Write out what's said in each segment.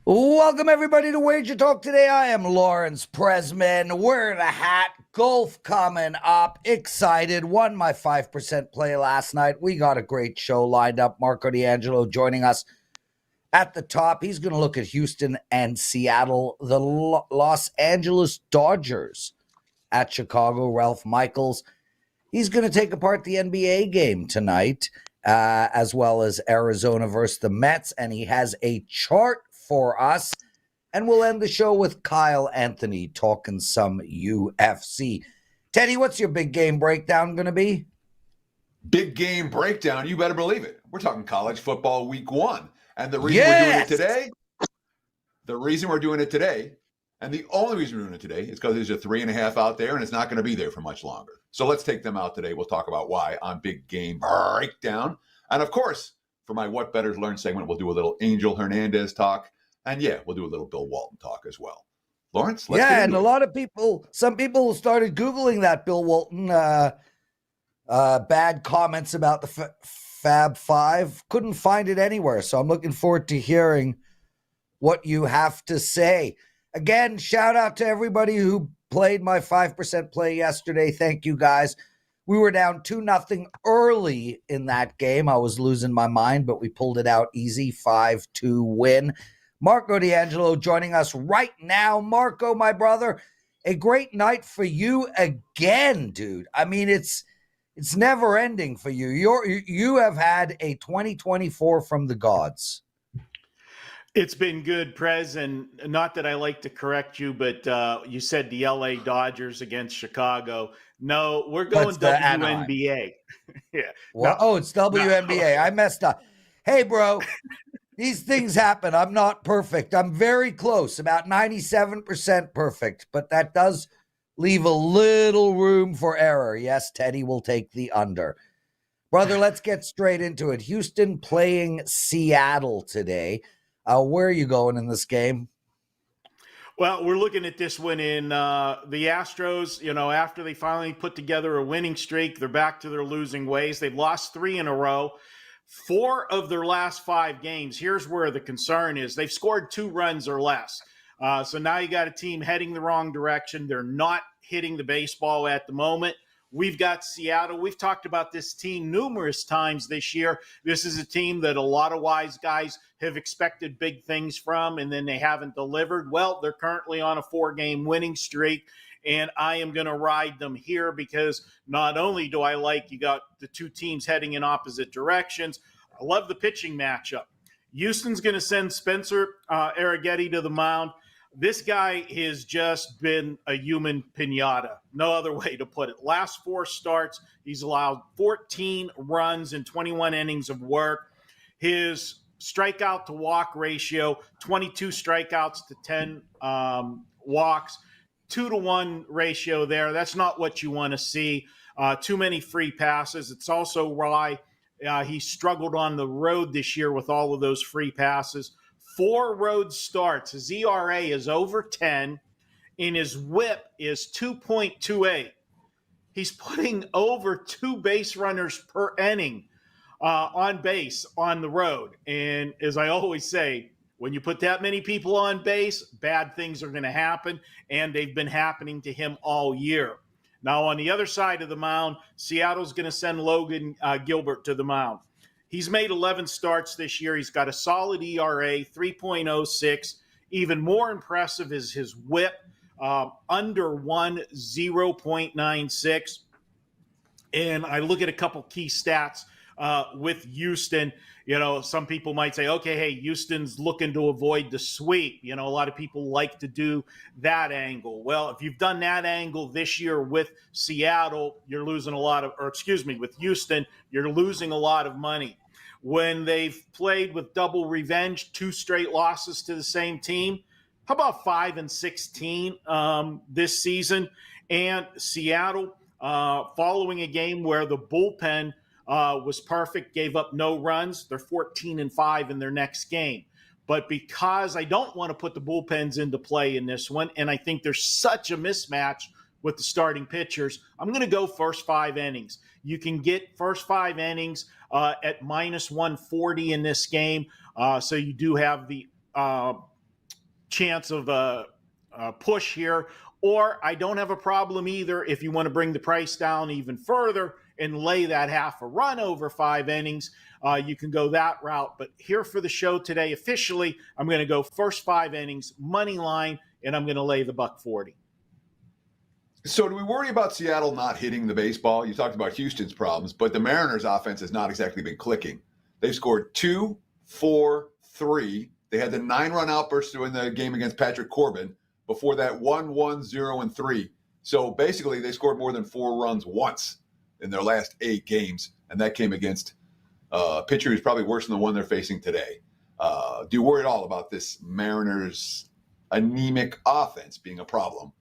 Welcome, everybody, to WagerTalk Today. I am Lawrence Presman. Wearing a hat. Golf coming up. Excited. Won my 5% play last night. We got a great show lined up. Marco D'Angelo joining us at the top. He's going to look at Houston and Seattle. The Los Angeles Dodgers at Chicago. Ralph Michaels. He's going to take apart the NBA game tonight, as well as Arizona versus the Mets. And he has a chart for us, and we'll end the show with Kyle Anthony talking some UFC. Teddy, what's your big game breakdown going to be? Big game breakdown, you better believe it. We're talking college football week 1. And the reason we're doing it today, and the only reason we're doing it today is because there's a 3.5 out there and it's not going to be there for much longer. So let's take them out today. We'll talk about why on Big Game Breakdown. And of course, for my What Bettors Learn segment, we'll do a little Angel Hernandez talk. And yeah, we'll do a little Bill Walton talk as well. Lawrence, let's get into it. A lot of people, some people started Googling that Bill Walton bad comments about the Fab Five. Couldn't find it anywhere. So I'm looking forward to hearing what you have to say. Again, shout out to everybody who played my 5% play yesterday. Thank you, guys. We were down 2-0 early in that game. I was losing my mind, but we pulled it out easy, 5-2 win. Marco D'Angelo joining us right now. Marco, my brother, a great night for you again, dude. I mean, it's never ending for you. You have had a 2024 from the gods. It's been good, Prez, and not that I like to correct you, but you said the LA Dodgers against Chicago. No, we're going WNBA. Yeah. Well, no, it's WNBA. No. I messed up. Hey, bro. These things happen. I'm not perfect. I'm very close, about 97% perfect, but that does leave a little room for error. Yes, Teddy will take the under. Brother, let's get straight into it. Houston playing Seattle today. Where are you going in this game? Well, we're looking at this one in the Astros, after they finally put together a winning streak, they're back to their losing ways. They've lost 3 in a row. 4 of their last 5 games, here's where the concern is. They've scored 2 runs or less. So now you got a team heading the wrong direction. They're not hitting the baseball at the moment. We've got Seattle. We've talked about this team numerous times this year. This is a team that a lot of wise guys have expected big things from, and then they haven't delivered. Well, they're currently on a 4-game winning streak. And I am going to ride them here because not only do I like you got the 2 teams heading in opposite directions, I love the pitching matchup. Houston's going to send Spencer Arrighetti to the mound. This guy has just been a human pinata. No other way to put it. Last 4 starts, he's allowed 14 runs in 21 innings of work. His strikeout to walk ratio, 22 strikeouts to 10 walks. 2-to-1 ratio there. That's not what you want to see. Too many free passes. It's also why he struggled on the road this year with all of those free passes. 4 road starts. His ERA is over 10, and his WHIP is 2.28. He's putting over 2 base runners per inning on base on the road. And as I always say, when you put that many people on base, bad things are going to happen, and they've been happening to him all year. Now, on the other side of the mound, Seattle's going to send Logan Gilbert to the mound. He's made 11 starts this year. He's got a solid ERA, 3.06. Even more impressive is his WHIP, under 1, 0.96. And I look at a couple key stats with Houston. Some people might say, okay, hey, Houston's looking to avoid the sweep. A lot of people like to do that angle. Well, if you've done that angle this year with Seattle, you're losing with Houston, you're losing a lot of money. When they've played with double revenge, 2 straight losses to the same team, how about 5-16 this season? And Seattle, following a game where the bullpen was perfect, gave up no runs. They're 14-5 in their next game. But because I don't want to put the bullpens into play in this one, and I think there's such a mismatch with the starting pitchers, I'm going to go first 5 innings. You can get first 5 innings at minus 140 in this game. So you do have the chance of a push here. Or I don't have a problem either if you want to bring the price down even further and lay that half a run over 5 innings. You can go that route. But here for the show today, officially, I'm going to go first 5 innings, money line, and I'm going to lay the $140. So do we worry about Seattle not hitting the baseball? You talked about Houston's problems, but the Mariners' offense has not exactly been clicking. They've scored 2, 4, 3. They had the 9-run outburst in the game against Patrick Corbin. Before that, 1, 1, 0, and 3. So basically, they scored more than 4 runs once in their last 8 games, and that came against a pitcher who's probably worse than the one they're facing today. Do you worry at all about this Mariners' anemic offense being a problem,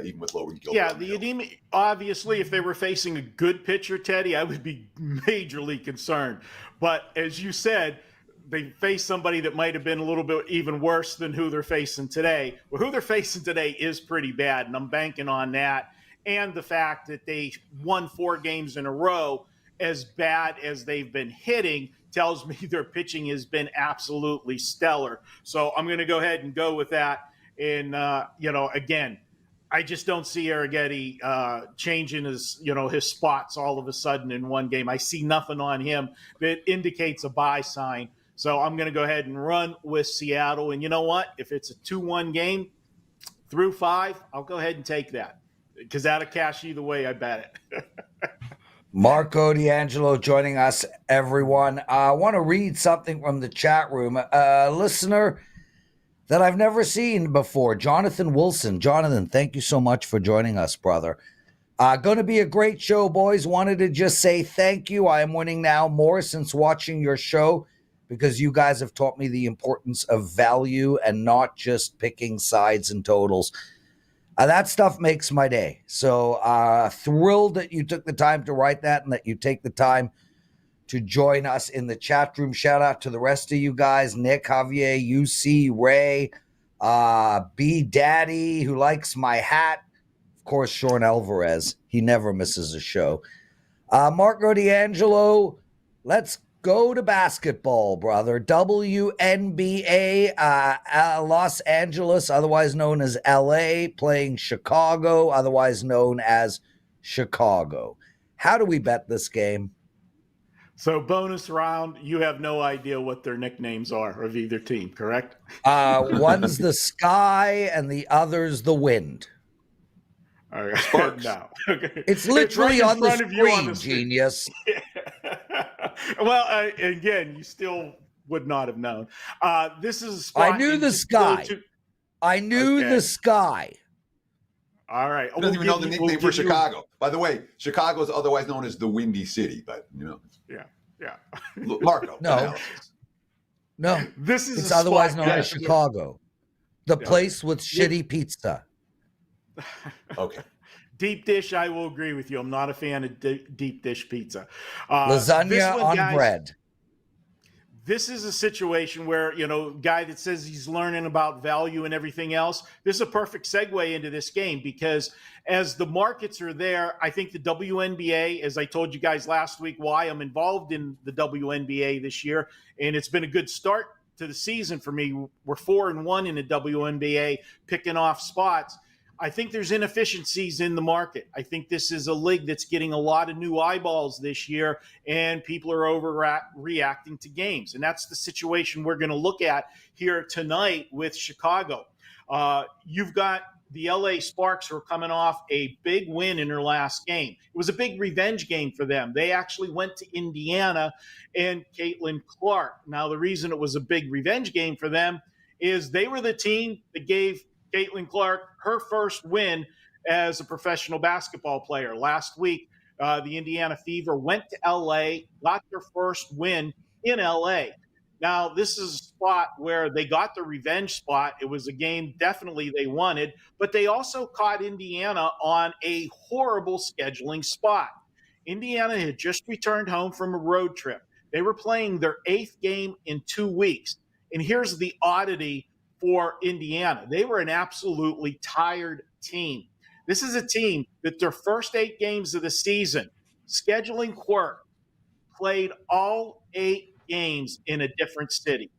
even with Logan Gilbert? Yeah, the anemic. Obviously, if they were facing a good pitcher, Teddy, I would be majorly concerned. But as you said, they face somebody that might have been a little bit even worse than who they're facing today. Well, who they're facing today is pretty bad, and I'm banking on that. And the fact that they won 4 games in a row, as bad as they've been hitting, tells me their pitching has been absolutely stellar. So I'm going to go ahead and go with that. And, again, I just don't see Arrighetti changing his spots all of a sudden in one game. I see nothing on him that indicates a buy sign. So I'm going to go ahead and run with Seattle. And you know what? If it's a 2-1 game through 5, I'll go ahead and take that because that'll cash either way. I bet it. Marco D'Angelo joining us, everyone. I want to read something from the chat room. A listener that I've never seen before, Jonathan Wilson. Jonathan, thank you so much for joining us, brother. Going to be a great show, boys. Wanted to just say thank you. I am winning now more since watching your show, because you guys have taught me the importance of value and not just picking sides and totals. That stuff makes my day. So thrilled that you took the time to write that and that you take the time to join us in the chat room. Shout out to the rest of you guys, Nick, Javier, UC, Ray, B Daddy, who likes my hat. Of course, Sean Alvarez. He never misses a show. Marco D'Angelo, let's go to basketball, brother. WNBA, Los Angeles, otherwise known as LA, playing Chicago, otherwise known as Chicago. How do we bet this game? So bonus round, you have no idea what their nicknames are of either team, correct? One's the sky and the other's the wind. All right. Sparks. No. Okay. It's literally right on the screen, genius. Well, again, you still would not have known. This is a spot. I knew the sky. I knew the sky. All right. I don't even know the nickname for Chicago. By the way, Chicago is otherwise known as the Windy City, but Yeah. Marco. No. This is it's otherwise known as Chicago. The place with shitty pizza. Okay. Deep dish, I will agree with you. I'm not a fan of deep dish pizza. Lasagna on bread. This is a situation where, guy that says he's learning about value and everything else, this is a perfect segue into this game because as the markets are there, I think the WNBA, as I told you guys last week, why I'm involved in the WNBA this year, and it's been a good start to the season for me. We're 4-1 in the WNBA, picking off spots. I think there's inefficiencies in the market. I think this is a league that's getting a lot of new eyeballs this year, and people are overreacting to games. And that's the situation we're going to look at here tonight with Chicago. You've got the LA Sparks, who are coming off a big win in their last game. It was a big revenge game for them. They actually went to Indiana and Caitlin Clark. Now, the reason it was a big revenge game for them is they were the team that gave Caitlin Clark her first win as a professional basketball player. Last week, the Indiana Fever went to L.A., got their first win in L.A. Now, this is a spot where they got the revenge spot. It was a game definitely they wanted, but they also caught Indiana on a horrible scheduling spot. Indiana had just returned home from a road trip. They were playing their 8th game in 2 weeks. And here's the oddity for Indiana. They were an absolutely tired team. This is a team that their first 8 games of the season, scheduling quirk, played all 8 games in a different city.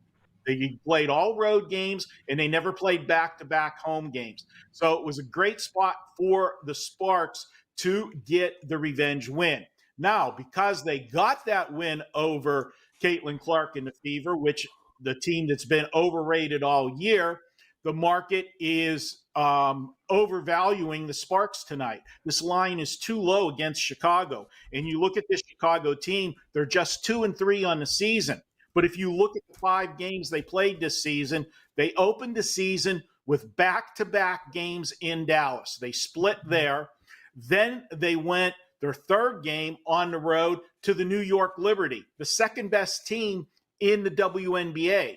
They played all road games, and they never played back-to-back home games. So it was a great spot for the Sparks to get the revenge win. Now, because they got that win over Caitlin Clark and the Fever, which the team that's been overrated all year, the market is overvaluing the Sparks tonight. This line is too low against Chicago. And you look at this Chicago team, they're just 2-3 on the season. But if you look at the 5 games they played this season, they opened the season with back-to-back games in Dallas. They split there. Then they went their 3rd game on the road to the New York Liberty, the second best team in the WNBA.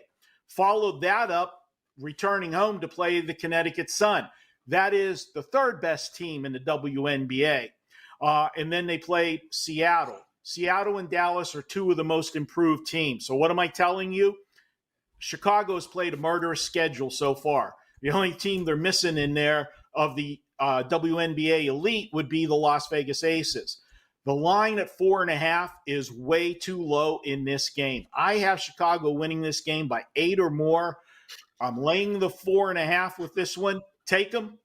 Followed that up, returning home to play the Connecticut Sun. That is the 3rd best team in the WNBA. And then they played Seattle. Seattle and Dallas are 2 of the most improved teams. So what am I telling you? Chicago's played a murderous schedule so far. The only team they're missing in there of the WNBA elite would be the Las Vegas Aces. The line at 4.5 is way too low in this game. I have Chicago winning this game by 8 or more. I'm laying the 4.5 with this one. Take them,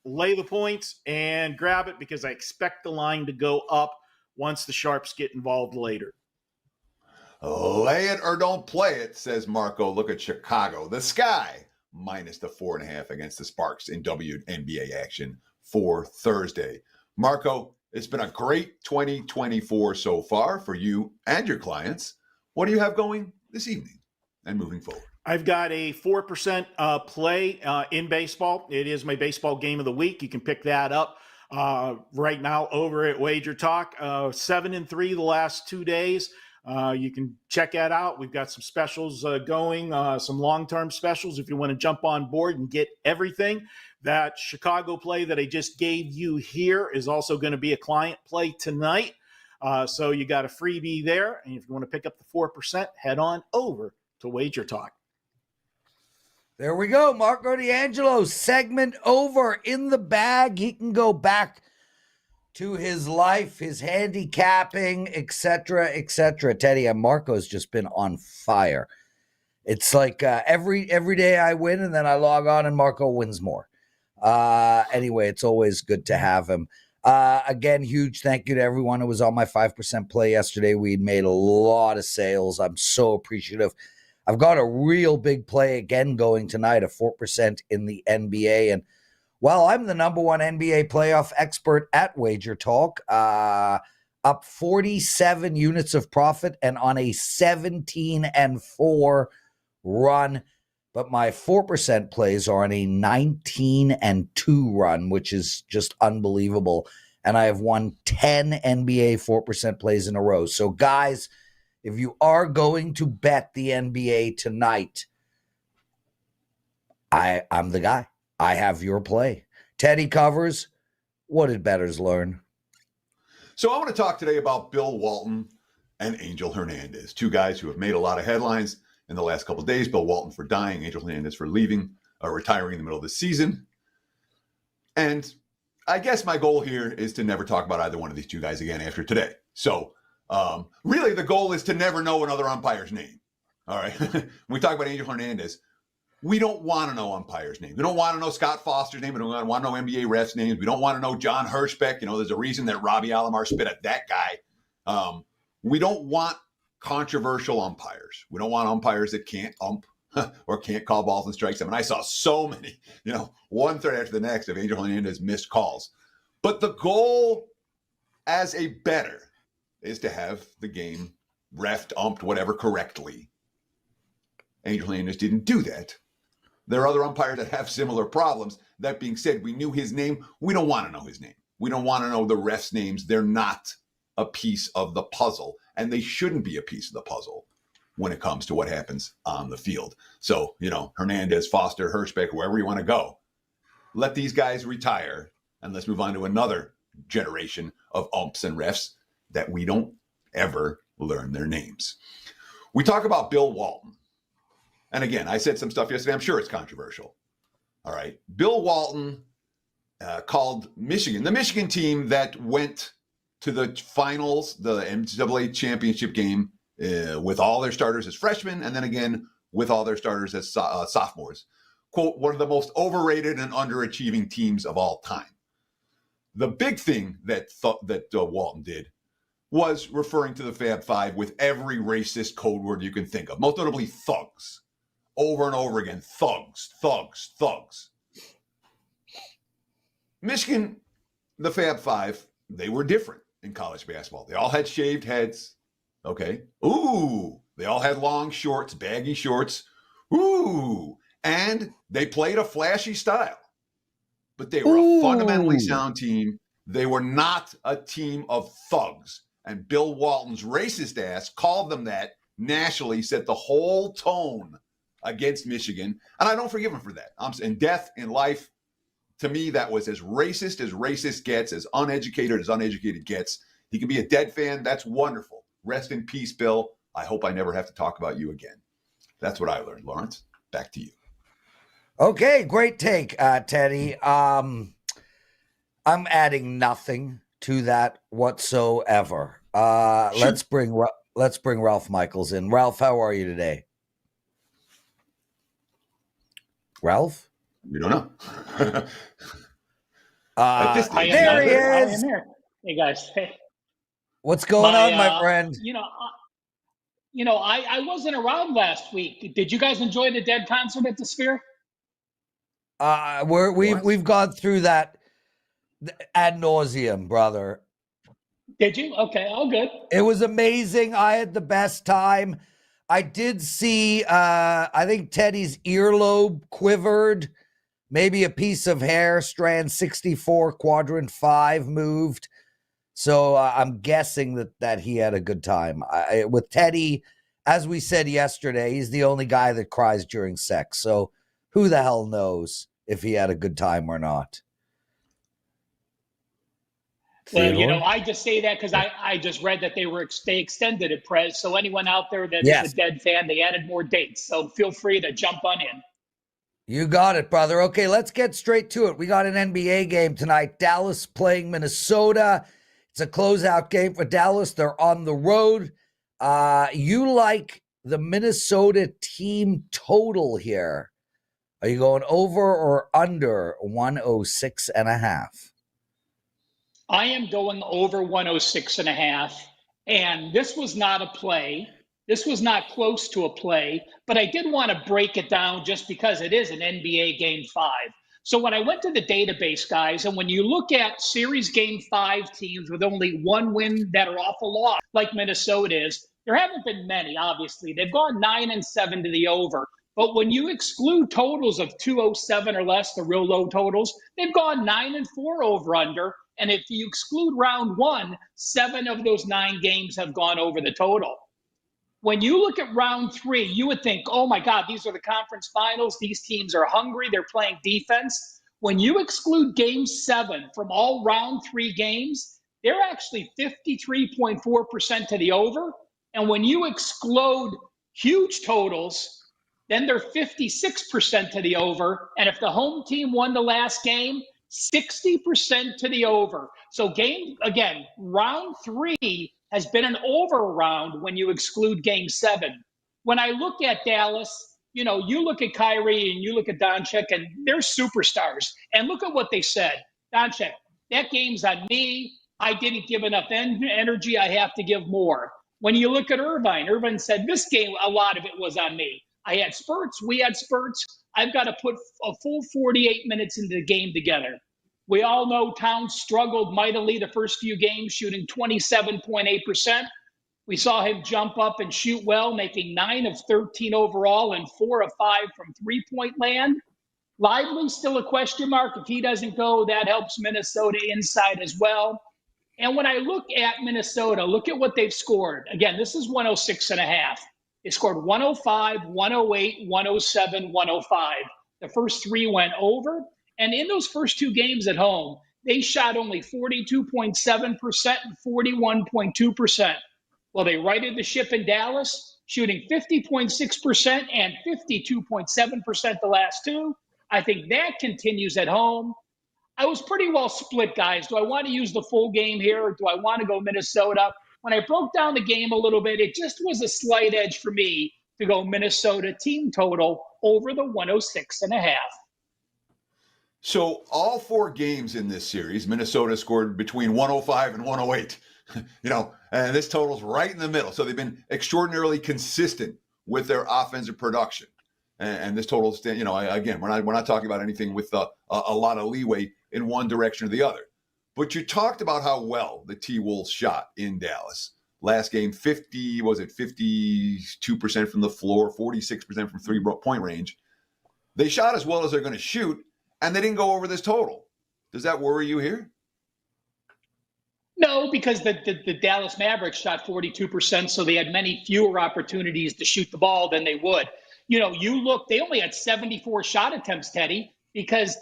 lay the points, and grab it because I expect the line to go up once the Sharps get involved later. Lay it or don't play it, says Marco. Look at Chicago. The Sky minus the 4.5 against the Sparks in WNBA action for Thursday. Marco, it's been a great 2024 so far for you and your clients. What do you have going this evening and moving forward? I've got a 4% play in baseball. It is my baseball game of the week. You can pick that up right now over at WagerTalk. 7-3 the last 2 days. You can check that out. We've got some specials going, some long-term specials if you want to jump on board and get everything. That Chicago play that I just gave you here is also going to be a client play tonight. So you got a freebie there. And if you want to pick up the 4%, head on over to WagerTalk. There we go. Marco D'Angelo, segment over, in the bag. He can go back to his life, his handicapping, etc., etc. Teddy, and Marco's just been on fire. It's like every day I win, and then I log on and Marco wins more. Anyway, it's always good to have him. Again, huge thank you to everyone who was on my 5% play yesterday. We made a lot of sales. I'm so appreciative. I've got a real big play again going tonight, a 4% in the NBA. And while I'm the number one NBA playoff expert at WagerTalk, up 47 units of profit and on a 17-4 run. But my 4% plays are on a 19-2 run, which is just unbelievable. And I have won 10 NBA 4% plays in a row. So guys, if you are going to bet the NBA tonight, I'm the guy. I have your play. Teddy covers. What did bettors learn? So I want to talk today about Bill Walton and Angel Hernandez, 2 guys who have made a lot of headlines in the last couple of days. Bill Walton for dying, Angel Hernandez for leaving, retiring in the middle of the season. And I guess my goal here is to never talk about either one of these 2 guys again after today. So really the goal is to never know another umpire's name. All right. When we talk about Angel Hernandez, we don't want to know umpires' names. We don't want to know Scott Foster's name. We don't want to know NBA refs' names. We don't want to know John Hirschbeck. There's a reason that Robbie Alomar spit at that guy. We don't want controversial umpires. We don't want umpires that can't ump or can't call balls and strikes. I mean, I saw so many, one thread after the next of Angel Hernandez missed calls. But the goal as a bettor is to have the game refed, umped, whatever, correctly. Angel Hernandez didn't do that. There are other umpires that have similar problems. That being said, we knew his name. We don't want to know his name. We don't want to know the refs' names. They're not a piece of the puzzle, and they shouldn't be a piece of the puzzle when it comes to what happens on the field. So, Hernandez, Foster, Hirschbeck, wherever you want to go, let these guys retire, and let's move on to another generation of umps and refs that we don't ever learn their names. We talk about Bill Walton. And again, I said some stuff yesterday. I'm sure it's controversial. All right. Bill Walton called Michigan, the Michigan team that went to the finals, the NCAA championship game with all their starters as freshmen, and then again with all their starters as sophomores. Quote, one of the most overrated and underachieving teams of all time. The big thing that Walton did was referring to the Fab Five with every racist code word you can think of, most notably thugs. Over and over again, thugs, thugs, thugs. Michigan, the Fab Five, they were different in college basketball. They all had shaved heads. Okay. Ooh. They all had long shorts, baggy shorts. Ooh. And they played a flashy style. But they were a fundamentally sound team. They were not a team of thugs. And Bill Walton's racist ass called them that nationally, set the whole tone against Michigan. And I don't forgive him for that. In death, in life, to me, that was as racist gets, as uneducated gets. He can be a dead fan. That's wonderful. Rest in peace, Bill. I hope I never have to talk about you again. That's what I learned, Lawrence. Back to you. Okay, great take, Teddy. I'm adding nothing to that whatsoever. Sure. Let's bring Ralph Michaels in. Ralph, how are you today? Ralph? We don't know. There he is. I am here. Hey guys. Hey. What's going on, my friend? I wasn't around last week. Did you guys enjoy the Dead concert at the Sphere? We've gone through that ad nauseum, brother. Did you? Okay, all good. It was amazing. I had the best time. I did see, I think Teddy's earlobe quivered. Maybe a piece of hair, strand 64, quadrant 5 moved. So I'm guessing that he had a good time. With Teddy, as we said yesterday, he's the only guy that cries during sex. So who the hell knows if he had a good time or not? Well, Theodore? I just say that because I just read that they extended it, Prez. So anyone out there that is a Dead fan, they added more dates. So feel free to jump on in. You got it, brother. Okay, let's get straight to it. We got an NBA game tonight. Dallas playing Minnesota. It's a closeout game for Dallas. They're on the road. You like the Minnesota team total here. Are you going over or under 106.5? I am going over 106.5. And this was not a play. This was not close to a play, but I did want to break it down just because it is an NBA Game 5. So when I went to the database, guys, and when you look at Series Game 5 teams with only one win that are off a loss, like Minnesota is, there haven't been many, obviously. They've gone 9-7 to the over. But when you exclude totals of 207 or less, the real low totals, they've gone 9-4 over under. And if you exclude round 1, 7 of those 9 games have gone over the total. When you look at round 3, you would think, oh my God, these are the conference finals. These teams are hungry. They're playing defense. When you exclude game 7 from all round 3 games, they're actually 53.4% to the over. And when you exclude huge totals, then they're 56% to the over. And if the home team won the last game, 60% to the over. So round 3 has been an over round when you exclude game 7. When I look at Dallas, you look at Kyrie and you look at Doncic, and they're superstars. And look at what they said. Doncic, that game's on me. I didn't give enough energy. I have to give more. When you look at Irvine said, this game, a lot of it was on me. I had spurts. We had spurts. I've got to put a full 48 minutes into the game together. We all know Towns struggled mightily the first few games, shooting 27.8%. We saw him jump up and shoot well, making 9 of 13 overall and 4 of 5 from three-point land. Lively's still a question mark. If he doesn't go, that helps Minnesota inside as well. And when I look at Minnesota, look at what they've scored. Again, this is 106.5. They scored 105, 108, 107, 105. The first 3 went over. And in those first 2 games at home, they shot only 42.7% and 41.2%. Well, they righted the ship in Dallas, shooting 50.6% and 52.7% the last 2. I think that continues at home. I was pretty well split, guys. Do I want to use the full game here, or do I want to go Minnesota? When I broke down the game a little bit, it just was a slight edge for me to go Minnesota team total over the 106.5. So all 4 games in this series, Minnesota scored between 105 and 108. And this total's right in the middle. So they've been extraordinarily consistent with their offensive production. And this total, again, we're not talking about anything with a lot of leeway in one direction or the other. But you talked about how well the T-Wolves shot in Dallas. Last game, 52% from the floor, 46% from three-point range. They shot as well as they're going to shoot, and they didn't go over this total. Does that worry you here? No, because the Dallas Mavericks shot 42%, so they had many fewer opportunities to shoot the ball than they would. They only had 74 shot attempts, Teddy, because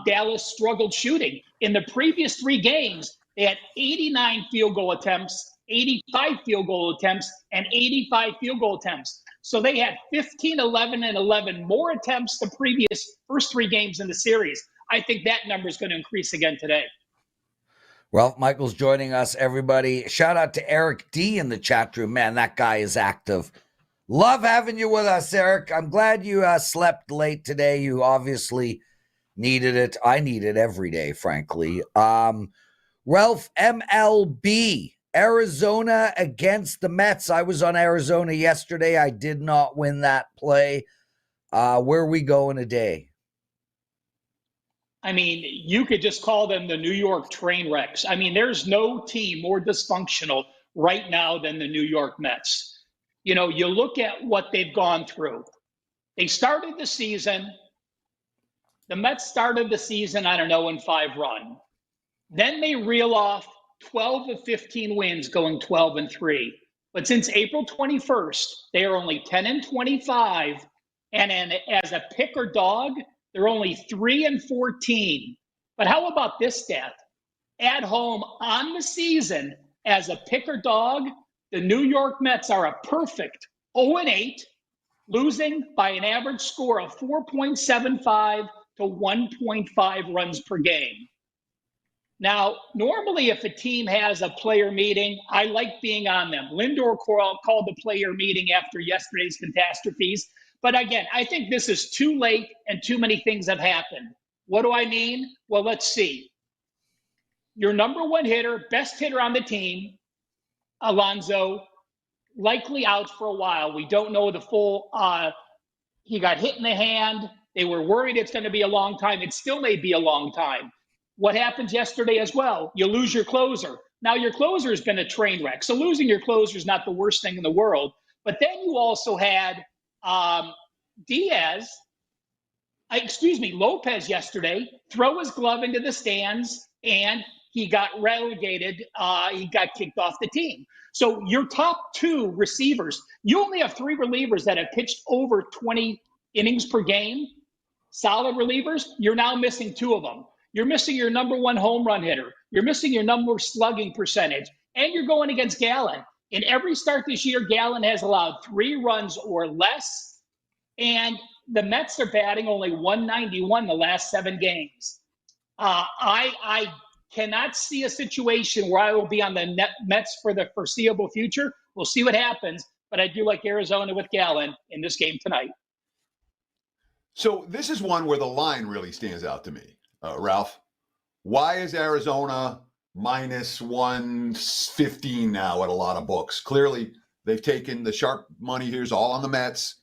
Dallas struggled shooting. In the previous 3 games, they had 89 field goal attempts, 85 field goal attempts, and 85 field goal attempts. So they had 15, 11, and 11 more attempts the previous first 3 games in the series. I think that number is going to increase again today. Ralph Michaels joining us, everybody. Shout out to Eric D in the chat room. Man, that guy is active. Love having you with us, Eric. I'm glad you slept late today. You obviously needed it. I need it every day, frankly. Ralph, MLB, Arizona against the Mets. I was on Arizona yesterday. I did not win that play. Where are we going today? I mean, you could just call them the New York train wrecks. I mean, there's no team more dysfunctional right now than the New York Mets. You look at what they've gone through. They started the season. The Mets started the season on an 0-5 run. Then they reel off 12 of 15 wins, going 12-3. But since April 21st, they are only 10-25. And as a pick or dog, they're only 3-14. But how about this stat? At home on the season, as a pick or dog, the New York Mets are a perfect 0-8, losing by an average score of 4.75 to 1.5 runs per game. Now, normally if a team has a player meeting, I like being on them. Lindor called the player meeting after yesterday's catastrophes. But again, I think this is too late and too many things have happened. What do I mean? Well, let's see. Your number 1 hitter, best hitter on the team, Alonso, likely out for a while. We don't know the full, he got hit in the hand. They were worried it's going to be a long time. It still may be a long time. What happened yesterday as well? You lose your closer. Now your closer has been a train wreck. So losing your closer is not the worst thing in the world. But then you also had Lopez yesterday throw his glove into the stands and he got relegated. He got kicked off the team. So your top 2 receivers, you only have 3 relievers that have pitched over 20 innings per game. Solid relievers, you're now missing 2 of them. You're missing your number 1 home run hitter. You're missing your number slugging percentage. And you're going against Gallen. In every start this year, Gallen has allowed 3 runs or less. And the Mets are batting only 191 the last 7 games. I cannot see a situation where I will be on the Mets for the foreseeable future. We'll see what happens. But I do like Arizona with Gallen in this game tonight. So this is one where the line really stands out to me. Ralph, why is Arizona minus 115 now at a lot of books? Clearly, they've taken the sharp money here's all on the Mets.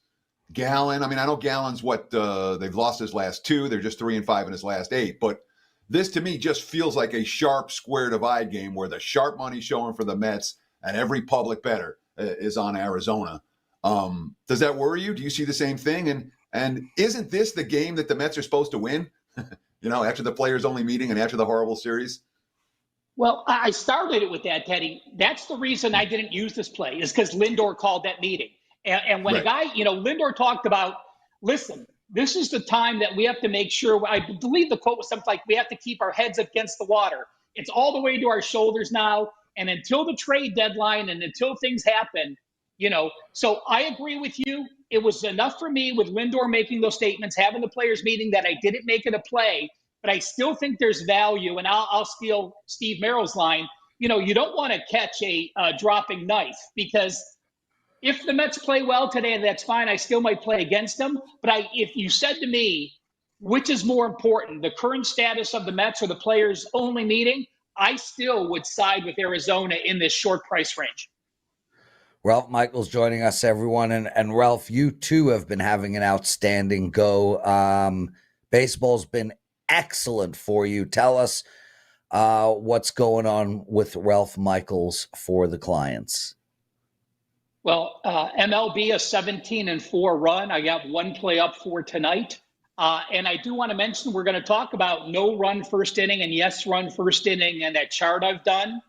Gallen, I know Gallen's they've lost his last 2. They're just 3-5 in his last 8. But this to me just feels like a sharp square divide game where the sharp money's showing for the Mets and every public bettor is on Arizona. Does that worry you? Do you see the same thing? And isn't this the game that the Mets are supposed to win? After the players only meeting and after the horrible series? Well, I started it with that, Teddy. That's the reason I didn't use this play, is because Lindor called that meeting. And when a guy, Lindor talked about, listen, this is the time that we have to make sure, I believe the quote was something like, we have to keep our heads against the water. It's all the way to our shoulders now. And until the trade deadline and until things happen, so I agree with you. It was enough for me with Lindor making those statements, having the players meeting, that I didn't make it a play. But I still think there's value, and I'll steal Steve Merrill's line. You don't want to catch a dropping knife, because if the Mets play well today, that's fine. I still might play against them. But if you said to me, which is more important, the current status of the Mets or the players only meeting, I still would side with Arizona in this short price range. Ralph Michaels joining us, everyone. And Ralph, you too have been having an outstanding go. Baseball's been excellent for you. Tell us what's going on with Ralph Michaels for the clients. Well, MLB, a 17-4 run. I got one play up for tonight. And I do want to mention, we're going to talk about no run first inning and yes run first inning and that chart I've done.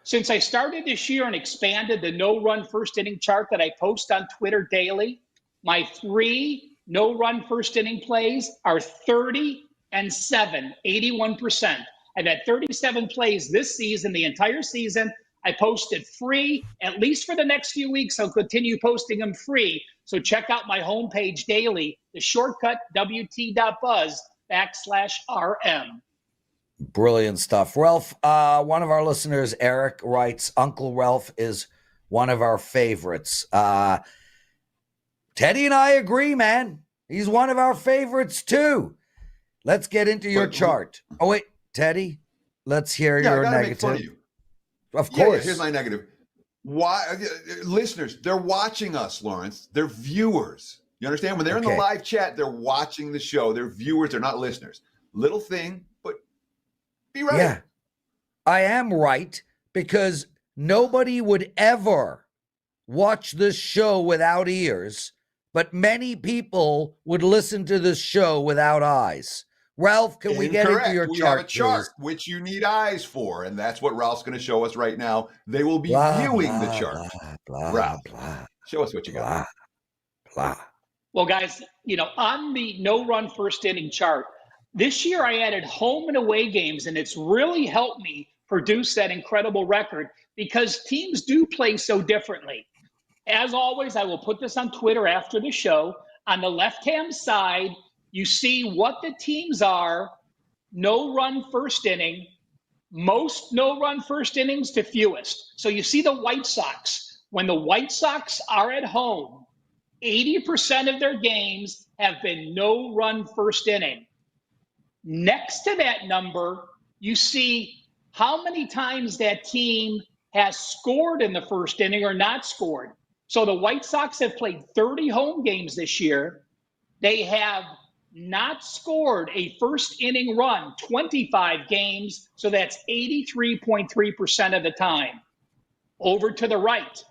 Since I started this year and expanded the no run first inning chart that I post on Twitter daily, my 3 no run first inning plays are 30 and 7, 81%. I've had 37 plays this season, the entire season. I posted free, at least for the next few weeks. I'll continue posting them free. So check out my homepage daily, the shortcut wt.buzz/RM. Brilliant stuff. Ralph, one of our listeners, Eric, writes, Uncle Ralph is one of our favorites. Teddy and I agree, man. He's one of our favorites too. Let's get into your chart. Oh, wait, Teddy, let's hear your negative. Make fun of you. Of course. Yeah, here's my negative. Why, listeners, they're watching us, Lawrence. They're viewers. You understand? When they're in the live chat, they're watching the show. They're viewers. They're not listeners. Little thing, but be right. Yeah, I am right, because nobody would ever watch this show without ears, but many people would listen to this show without eyes. Ralph, can we get into your chart? We have a chart, which you need eyes for, and that's what Ralph's going to show us right now. They will be viewing the chart. Ralph, show us what you got. Well, guys, on the no-run first inning chart, this year I added home and away games, and it's really helped me produce that incredible record because teams do play so differently. As always, I will put this on Twitter after the show. On the left-hand side, you see what the teams are, no-run first inning, most no-run first innings to fewest. So you see the White Sox. When the White Sox are at home, 80% of their games have been no-run first inning. Next to that number, you see how many times that team has scored in the first inning or not scored. So the White Sox have played 30 home games this year. They have not scored a first inning run 25 games, so that's 83.3% of the time. Over to the right,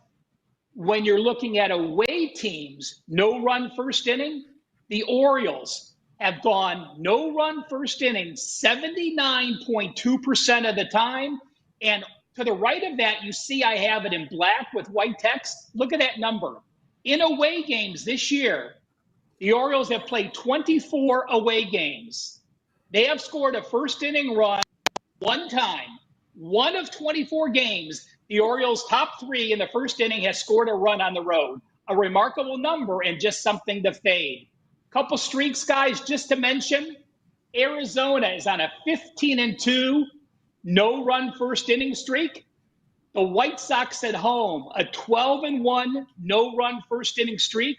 when you're looking at away teams, no run first inning, the Orioles have gone no run first inning 79.2% of the time. And to the right of that, you see I have it in black with white text. Look at that number. In away games this year, the Orioles have played 24 away games. They have scored a first inning run one time. One of 24 games, the Orioles' top 3 in the first inning has scored a run on the road. A remarkable number and just something to fade. Couple streaks, guys, just to mention. Arizona is on a 15-2 no-run first inning streak. The White Sox at home, a 12-1 no-run first inning streak.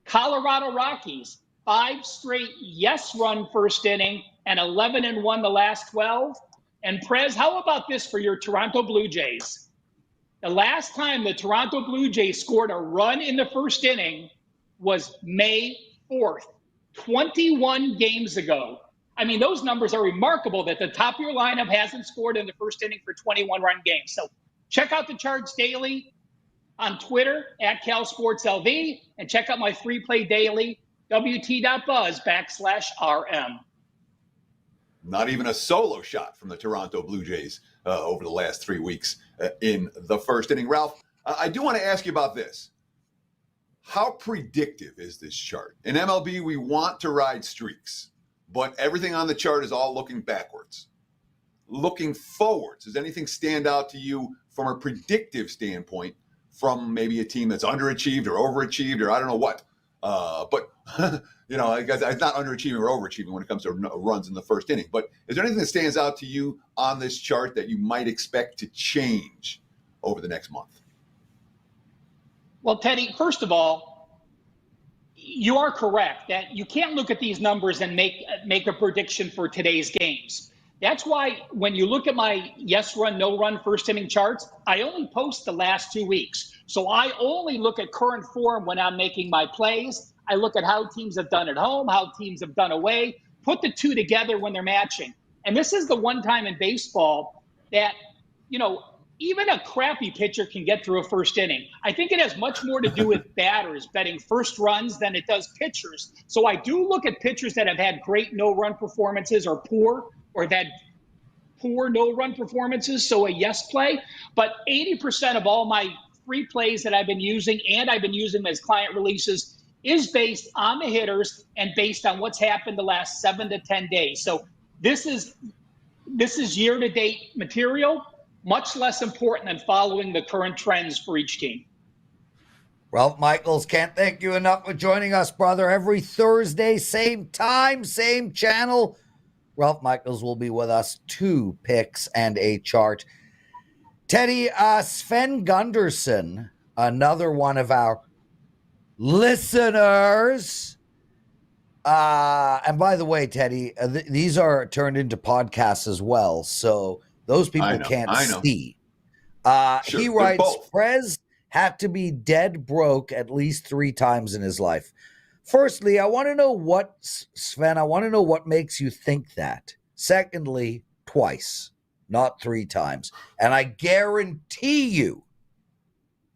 Colorado Rockies, 5 straight yes-run first inning and 11-1 the last 12. And Prez, how about this for your Toronto Blue Jays? The last time the Toronto Blue Jays scored a run in the first inning was May 4th, 21 games ago. I mean, those numbers are remarkable that the top of your lineup hasn't scored in the first inning for 21-run games. So check out the charts daily on Twitter at CalSportsLV, and check out my free play daily, wt.buzz/RM. Not even a solo shot from the Toronto Blue Jays over the last 3 weeks in the first inning. Ralph, I do want to ask you about this. How predictive is this chart? In MLB, we want to ride streaks, but everything on the chart is all looking backwards. Looking forwards, does anything stand out to you from a predictive standpoint from maybe a team that's underachieved or overachieved or I don't know what? But, I guess it's not underachieving or overachieving when it comes to runs in the first inning. But is there anything that stands out to you on this chart that you might expect to change over the next month? Well, Teddy, first of all, you are correct that you can't look at these numbers and make a prediction for today's games. That's why when you look at my yes run, no run first inning charts, I only post the last 2 weeks. So I only look at current form when I'm making my plays. I look at how teams have done at home, how teams have done away, put the two together when they're matching. And this is the one time in baseball that, even a crappy pitcher can get through a first inning. I think it has much more to do with batters betting first runs than it does pitchers. So I do look at pitchers that have had great no-run performances or have had poor no-run performances, so a yes play. But 80% of all my free plays that I've been using, and I've been using them as client releases, is based on the hitters and based on what's happened the last 7 to 10 days. So this is year-to-date material, much less important than following the current trends for each team. Ralph Michaels, can't thank you enough for joining us, brother. Every Thursday, same time, same channel. Ralph Michaels will be with us. 2 picks and a chart. Teddy, Sven Gunderson, another one of our listeners. And by the way, Teddy, these are turned into podcasts as well, so those people can't see. Sure, he writes, Prez had to be dead broke at least 3 times in his life. Firstly, I want to know what makes you think that. Secondly, twice, not 3 times. And I guarantee you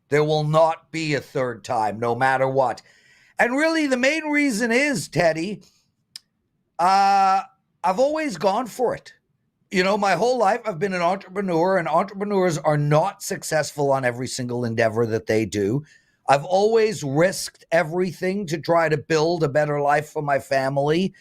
there will not be a third time, no matter what. And really, the main reason is, Teddy, I've always gone for it. My whole life I've been an entrepreneur, and entrepreneurs are not successful on every single endeavor that they do. I've always risked everything to try to build a better life for my family.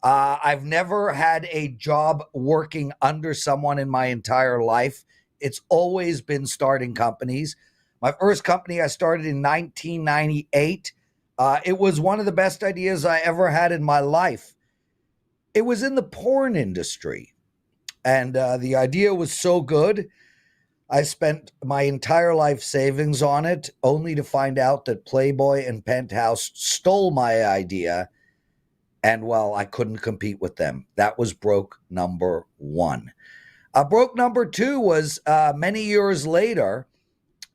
I've never had a job working under someone in my entire life. It's always been starting companies. My first company I started in 1998. It was one of the best ideas I ever had in my life. It was in the porn industry. And the idea was so good, I spent my entire life savings on it, only to find out that Playboy and Penthouse stole my idea. And, well, I couldn't compete with them. That was broke number 1. Broke number 2 was many years later,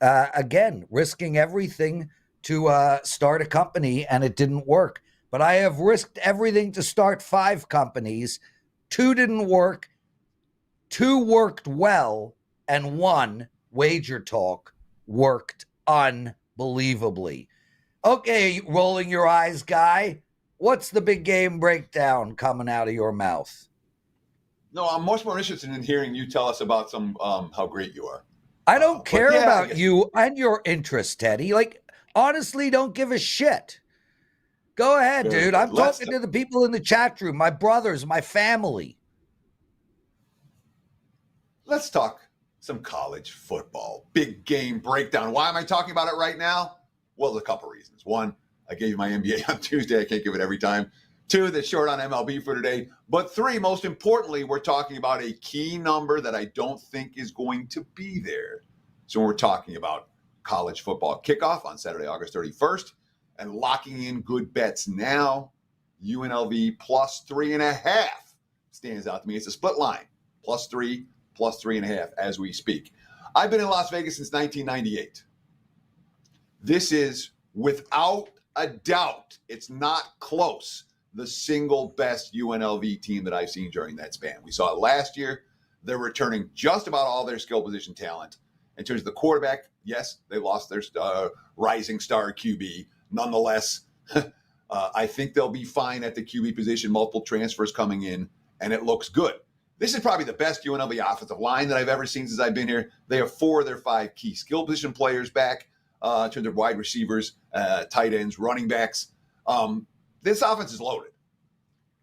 again, risking everything to start a company, and it didn't work. But I have risked everything to start 5 companies. 2 didn't work. 2 worked well, and 1, WagerTalk, worked unbelievably. Okay, rolling your eyes, guy. What's the big game breakdown coming out of your mouth? No, I'm much more interested in hearing you tell us about some how great you are. I don't care about you and your interest, Teddy. Honestly, don't give a shit. Go ahead, dude. I'm talking to the people in the chat room, my brothers, my family. Let's talk some college football. Big game breakdown. Why am I talking about it right now? Well, there's a couple reasons. 1, I gave you my NBA on Tuesday. I can't give it every time. 2, the short on MLB for today. But 3, most importantly, we're talking about a key number that I don't think is going to be there. So we're talking about college football kickoff on Saturday, August 31st, and locking in good bets now. UNLV plus 3.5 stands out to me. It's a split line, +3, +3.5 as we speak. I've been in Las Vegas since 1998. This is, without a doubt, it's not close, the single best UNLV team that I've seen during that span. We saw it last year. They're returning just about all their skill position talent. In terms of the quarterback, yes, they lost their rising star QB. Nonetheless, I think they'll be fine at the QB position, multiple transfers coming in, and it looks good. This is probably the best UNLV offensive line that I've ever seen since I've been here. They have 4 of their 5 key skill position players back in terms of wide receivers, tight ends, running backs. This offense is loaded.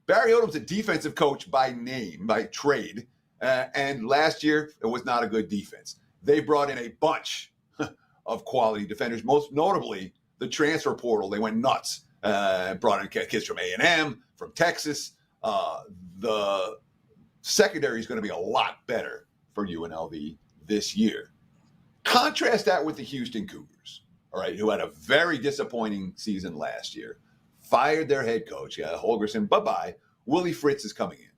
Barry Odom's a defensive coach by name, by trade, and last year it was not a good defense. They brought in a bunch of quality defenders, most notably the transfer portal. They went nuts. Brought in kids from A&M, from Texas. The secondary is going to be a lot better for UNLV this year. Contrast that with the Houston Cougars. all right, who had a very disappointing season last year, fired their head coach, Holgerson, bye-bye. Willie Fritz is coming in.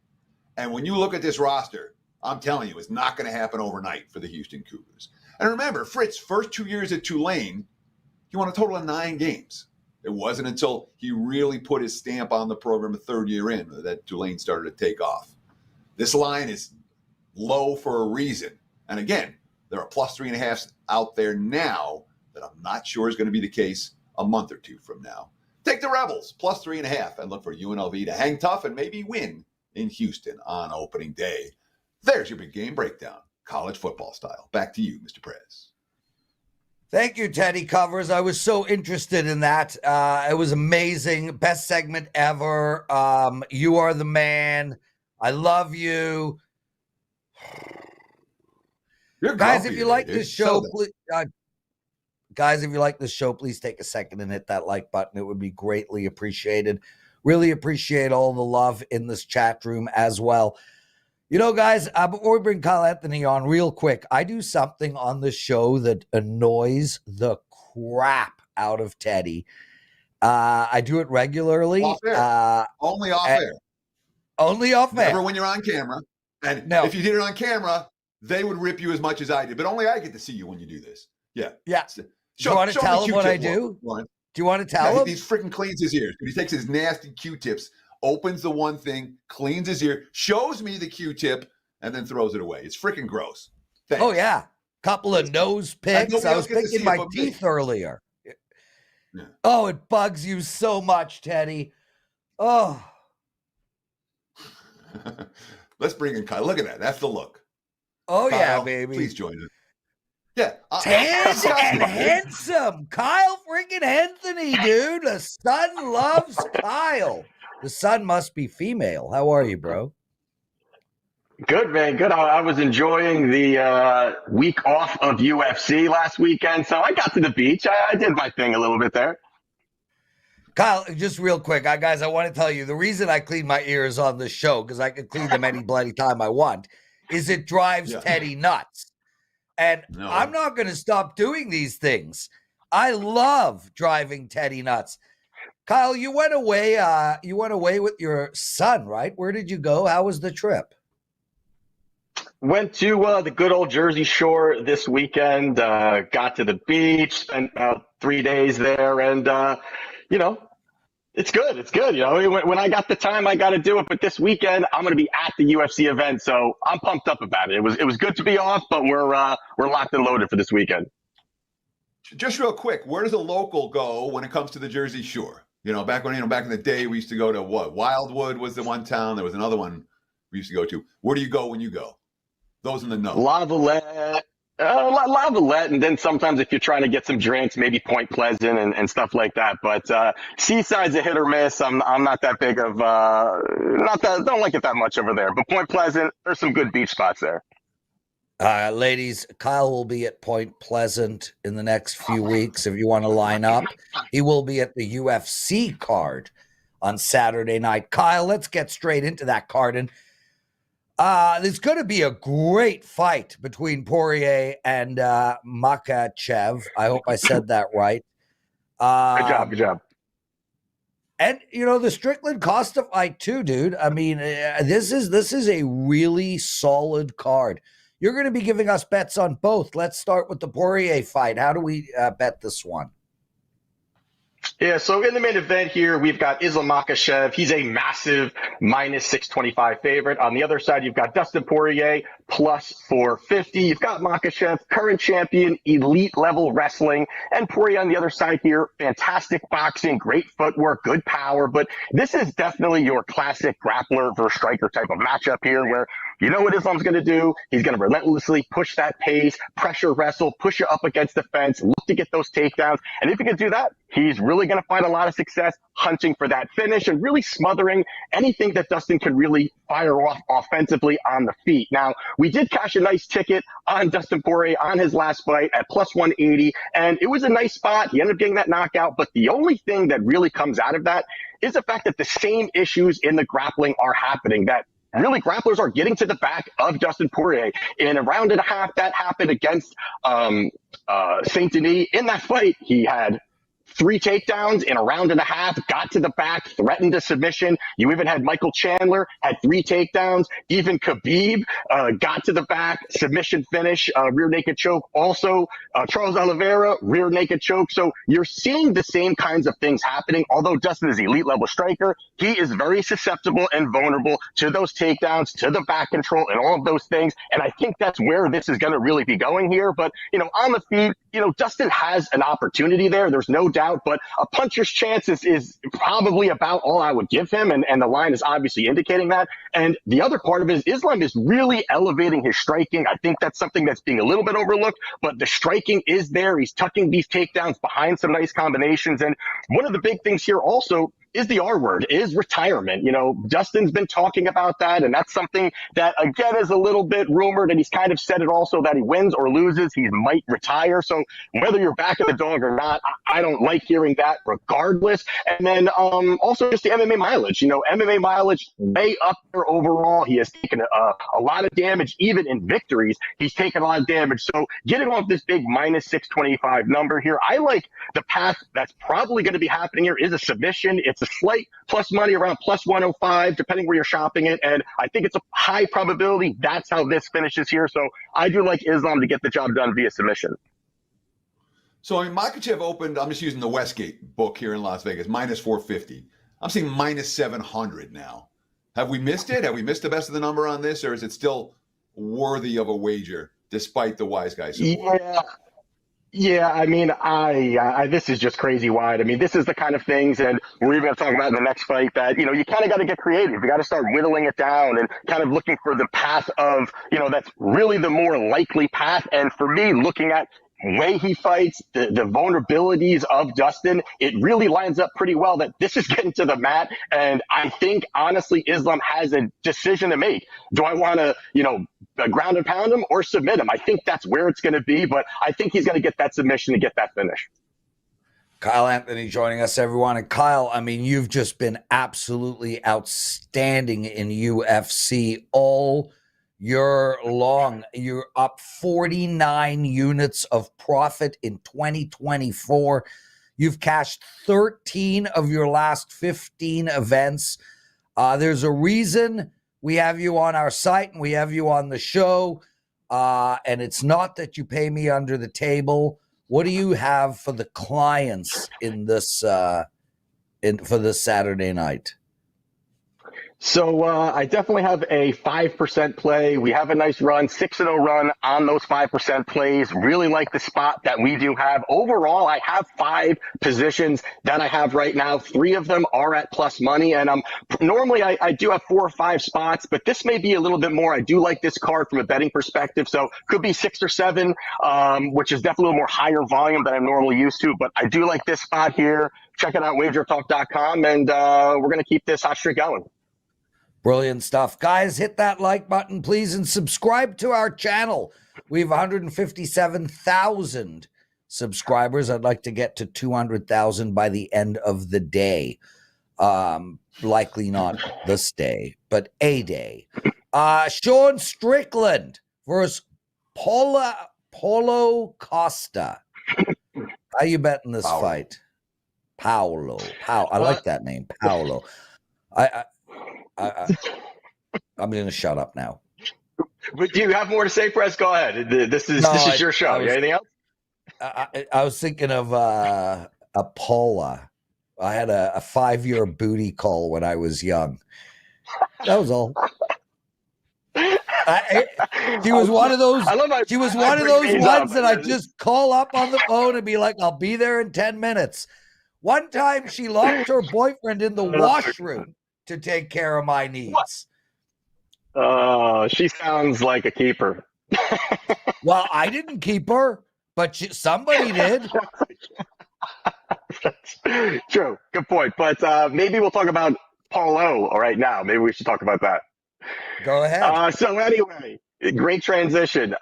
And when you look at this roster, I'm telling you, it's not going to happen overnight for the Houston Cougars. And remember, Fritz, first 2 years at Tulane, he won a total of 9 games. It wasn't until he really put his stamp on the program a third year in that Tulane started to take off. This line is low for a reason. And again, there are plus 3.5s out there now that I'm not sure is going to be the case a month or two from now. Take the Rebels, plus 3.5, and look for UNLV to hang tough and maybe win in Houston on opening day. There's your big game breakdown, college football style. Back to you, Mr. Prez. Thank you, Teddy Covers. I was so interested in that. It was amazing. Best segment ever. You are the man. I love you. Guys, if you like this show, please, guys, if you like this show, please take a second and hit that like button. It would be greatly appreciated. Really appreciate all the love in this chat room as well. You know, guys, before we bring Kyle Anthony on real quick, I do something on the show that annoys the crap out of Teddy. I do it regularly. Off air. Only off air. Only off air. Never when you're on camera. And no. If you did it on camera, they would rip you as much as I did. But only I get to see you when you do this. Yeah. Yeah. Do you want to tell him what I do? Do you want to tell him? He freaking cleans his ears. He takes his nasty Q-tips, opens the one thing, cleans his ear, shows me the Q-tip, and then throws it away. It's freaking gross. Thanks. Oh, yeah. Couple of nose picks. I was picking my teeth earlier. Yeah. Oh, it bugs you so much, Teddy. Oh. Let's bring in Kyle. Look at that. That's the look. Oh, Kyle, yeah, baby. Please join us. Yeah. Tan and handsome. Kyle freaking Anthony, dude. The son loves Kyle. The son must be female. How are you, bro? Good, man. Good. I was enjoying the week off of UFC last weekend, so I got to the beach. I did my thing a little bit there. Kyle, just real quick, guys, I want to tell you, the reason I clean my ears on this show, because I can clean them any bloody time I want, is it drives Teddy nuts. And I'm not going to stop doing these things. I love driving Teddy nuts. Kyle, you went away with your son, right? Where did you go? How was the trip? Went to the good old Jersey Shore this weekend, got to the beach, spent about 3 days there, and, it's good. It's good. When I got the time, I got to do it. But this weekend, I'm going to be at the UFC event, so I'm pumped up about it. It was good to be off, but we're locked and loaded for this weekend. Just real quick, where does a local go when it comes to the Jersey Shore? Back in the day, we used to go to what? Wildwood was the one town. There was another one we used to go to. Where do you go when you go? Those in the know. Lavalette, and then sometimes if you're trying to get some drinks, maybe Point Pleasant and stuff like that. But Seaside's a hit or miss. I'm not that big of don't like it that much over there. But Point Pleasant, there's some good beach spots there. Ladies, Kyle will be at Point Pleasant in the next few weeks. If you want to line up, he will be at the UFC card on Saturday night. Kyle, let's get straight into that card. And there's going to be a great fight between Poirier and Makhachev. I hope I said that right. Good job. And the Strickland Costa fight too, dude. I mean, this is a really solid card. You're going to be giving us bets on both. Let's start with the Poirier fight. How do we bet this one? Yeah, so in the main event here, we've got Islam Makhachev. He's a massive minus 625 favorite. On the other side, you've got Dustin Poirier plus 450. You've got Makhachev, current champion, elite level wrestling, and Poirier on the other side here. Fantastic boxing, great footwork, good power. But this is definitely your classic grappler versus striker type of matchup here where you know what Islam's going to do. He's going to relentlessly push that pace, pressure wrestle, push you up against the fence, look to get those takedowns. And if he can do that, he's really going to find a lot of success hunting for that finish and really smothering anything that Dustin can really fire off offensively on the feet. Now, we did cash a nice ticket on Dustin Poirier on his last fight at plus 180, and it was a nice spot. He ended up getting that knockout, but the only thing that really comes out of that is the fact that the same issues in the grappling are happening, that really grapplers are getting to the back of Dustin Poirier. In a round and a half, that happened against St. Denis. In that fight, he had 3 takedowns in a round and a half, got to the back, threatened a submission. You even had Michael Chandler, had 3 takedowns. Even Khabib got to the back, submission finish, rear naked choke. Also, Charles Oliveira, rear naked choke. So you're seeing the same kinds of things happening. Although Dustin is an elite level striker, he is very susceptible and vulnerable to those takedowns, to the back control, and all of those things. And I think that's where this is going to really be going here. But, on the feet, Dustin has an opportunity there. There's no doubt, but a puncher's chance is probably about all I would give him. And the line is obviously indicating that. And the other part of it is Islam is really elevating his striking. I think that's something that's being a little bit overlooked, but the striking is there. He's tucking these takedowns behind some nice combinations. And one of the big things here also is the R word, is retirement. Dustin's been talking about that, and that's something that, again, is a little bit rumored, and he's kind of said it also that he wins or loses, he might retire. So whether you're backing the dog or not, I don't like hearing that regardless. And then also just the MMA mileage. MMA mileage way up there overall. He has taken a lot of damage, even in victories. He's taken a lot of damage. So getting off this big minus 625 number here, I like the path that's probably going to be happening here is a submission. It's a slight plus money around plus 105, depending where you're shopping it. And I think it's a high probability that's how this finishes here. So I do like Islam to get the job done via submission. So Makhachev opened, I'm just using the Westgate book here in Las Vegas, minus 450. I'm seeing minus 700 now. Have we missed it? Have we missed the best of the number on this, or is it still worthy of a wager despite the wise guy support? Yeah, I mean, this is just crazy wide. I mean, this is the kind of things, and we're even going to talk about in the next fight, that, you kind of got to get creative. You got to start whittling it down and kind of looking for the path of, that's really the more likely path. And for me, looking at way he fights, the vulnerabilities of Dustin, it really lines up pretty well that this is getting to the mat. And I think, honestly, Islam has a decision to make. Do I want to, ground and pound him or submit him? I think that's where it's going to be, but I think he's going to get that submission to get that finish. Kyle Anthony joining us, everyone. And Kyle, I mean, you've just been absolutely outstanding in UFC all year long. You're up 49 units of profit in 2024. You've cashed 13 of your last 15 events. There's a reason we have you on our site and we have you on the show. And it's not that you pay me under the table. What do you have for the clients in this for this Saturday night? So I definitely have a 5% play. We have a nice run, 6-0 run on those 5% plays. Really like the spot that we do have. Overall, I have 5 positions that I have right now. 3 of them are at plus money. And normally I do have 4 or 5 spots, but this may be a little bit more. I do like this card from a betting perspective. So could be 6 or 7, which is definitely a little more higher volume than I'm normally used to. But I do like this spot here. Check it out, WagerTalk.com, and we're going to keep this hot streak going. Brilliant stuff. Guys, hit that like button, please, and subscribe to our channel. We have 157,000 subscribers. I'd like to get to 200,000 by the end of the day. Likely not this day, but a day. Sean Strickland versus Paulo Costa. How you betting this fight? Paulo. I like that name, Paulo. I'm going to shut up now. But do you have more to say, Prez? Go ahead. This is your show. Anything else? I was thinking of a Paula. I had a 5-year booty call when I was young. That was all. She was one of those. She was one of those ones that I just call up on the phone and be like, "I'll be there in 10 minutes." One time, she locked her boyfriend in the washroom to take care of my needs. She sounds like a keeper. Well, I didn't keep her, but somebody did. That's true. Good point. But maybe we'll talk about Paulo right now. Maybe we should talk about that. Go ahead. So anyway, great transition.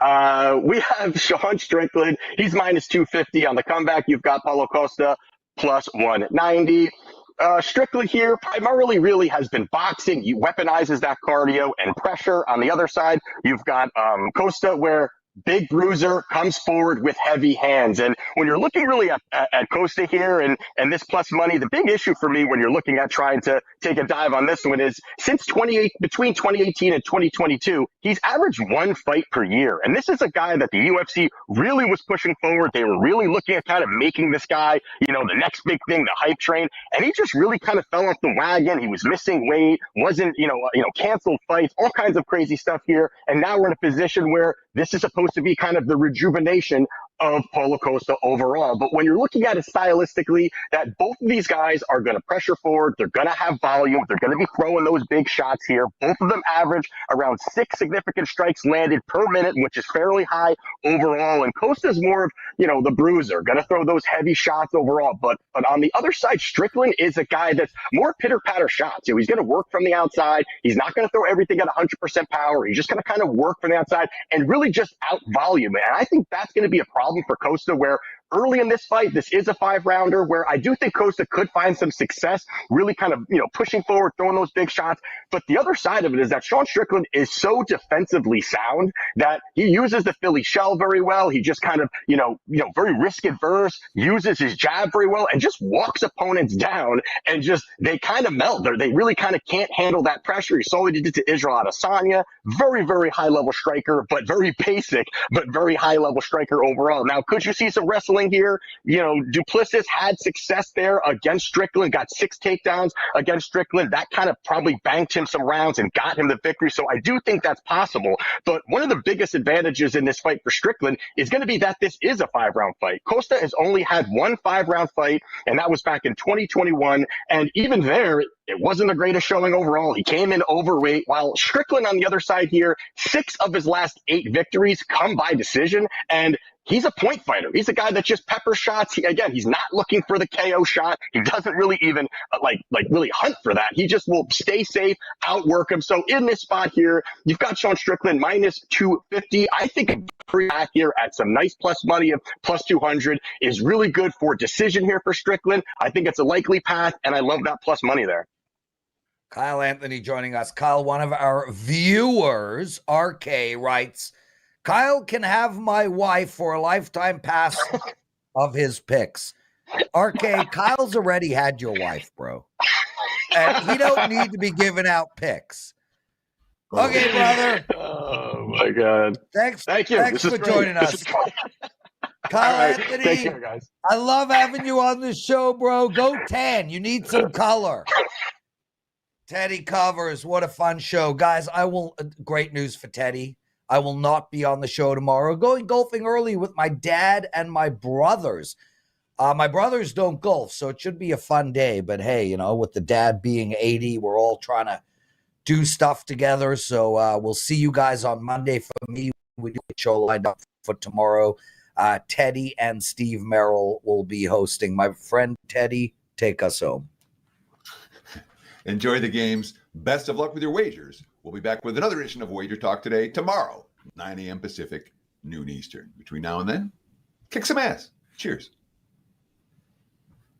We have Sean Strickland. He's minus 250 on the comeback. You've got Paulo Costa plus 190. Strickland here primarily really has been boxing. He weaponizes that cardio and pressure. On the other side, you've got Costa, where big bruiser comes forward with heavy hands. And when you're looking really at Costa here and this plus money, the big issue for me when you're looking at trying to take a dive on this one is between 2018 and 2022, he's averaged one fight per year. And this is a guy that the UFC really was pushing forward. They were really looking at kind of making this guy, the next big thing, the hype train. And he just really kind of fell off the wagon. He was missing weight, wasn't, canceled fights, all kinds of crazy stuff here. And now we're in a position where this is supposed to be kind of the rejuvenation of Paulo Costa overall. But when you're looking at it stylistically, that both of these guys are going to pressure forward. They're going to have volume. They're going to be throwing those big shots here. Both of them average around 6 significant strikes landed per minute, which is fairly high overall. And Costa's more of, the bruiser, going to throw those heavy shots overall. But on the other side, Strickland is a guy that's more pitter-patter shots. He's going to work from the outside. He's not going to throw everything at 100% power. He's just going to kind of work from the outside and really just out volume. And I think that's going to be a problem for Costa, where early in this fight, this is a 5-rounder where I do think Costa could find some success, really kind of, pushing forward, throwing those big shots. But the other side of it is that Sean Strickland is so defensively sound that he uses the Philly shell very well. He just kind of, very risk adverse, uses his jab very well, and just walks opponents down, and just, they kind of melt. They really kind of can't handle that pressure. You saw what he did to Israel Adesanya. Very, very high level striker, but very basic, but very high level striker overall. Now, could you see some wrestling here? Duplessis had success there against Strickland, got 6 takedowns against Strickland. That kind of probably banked him some rounds and got him the victory. So I do think that's possible. But one of the biggest advantages in this fight for Strickland is going to be that this is a 5-round fight. Costa has only had one 5-round fight, and that was back in 2021. And even there, it wasn't the greatest showing overall. He came in overweight, while Strickland on the other side here, 6 of his last 8 victories come by decision. And he's a point fighter. He's a guy that just pepper shots. He's not looking for the KO shot. He doesn't really even really hunt for that. He just will stay safe, outwork him. So in this spot here, you've got Sean Strickland minus 250. I think pretty back here at some nice plus money of plus 200 is really good for decision here for Strickland. I think it's a likely path, and I love that plus money there. Kyle Anthony joining us. Kyle, one of our viewers, RK, writes, Kyle can have my wife for a lifetime pass of his picks. RK, Kyle's already had your wife, bro. And he don't need to be giving out picks. Okay, brother. Oh, my God. Thank you. Thanks for joining us. Kyle Anthony, take care, guys. I love having you on the show, bro. Go tan. You need some color. Teddy covers. What a fun show. Guys, great news for Teddy. I will not be on the show tomorrow. Going golfing early with my dad and my brothers. My brothers don't golf, so it should be a fun day. But hey, with the dad being 80, we're all trying to do stuff together. So we'll see you guys on Monday. For me, we do a show lined up for tomorrow. Teddy and Steve Merrill will be hosting. My friend Teddy, take us home. Enjoy the games. Best of luck with your wagers. We'll be back with another edition of Wager Talk today, tomorrow, 9 a.m. Pacific, noon Eastern. Between now and then, kick some ass. Cheers.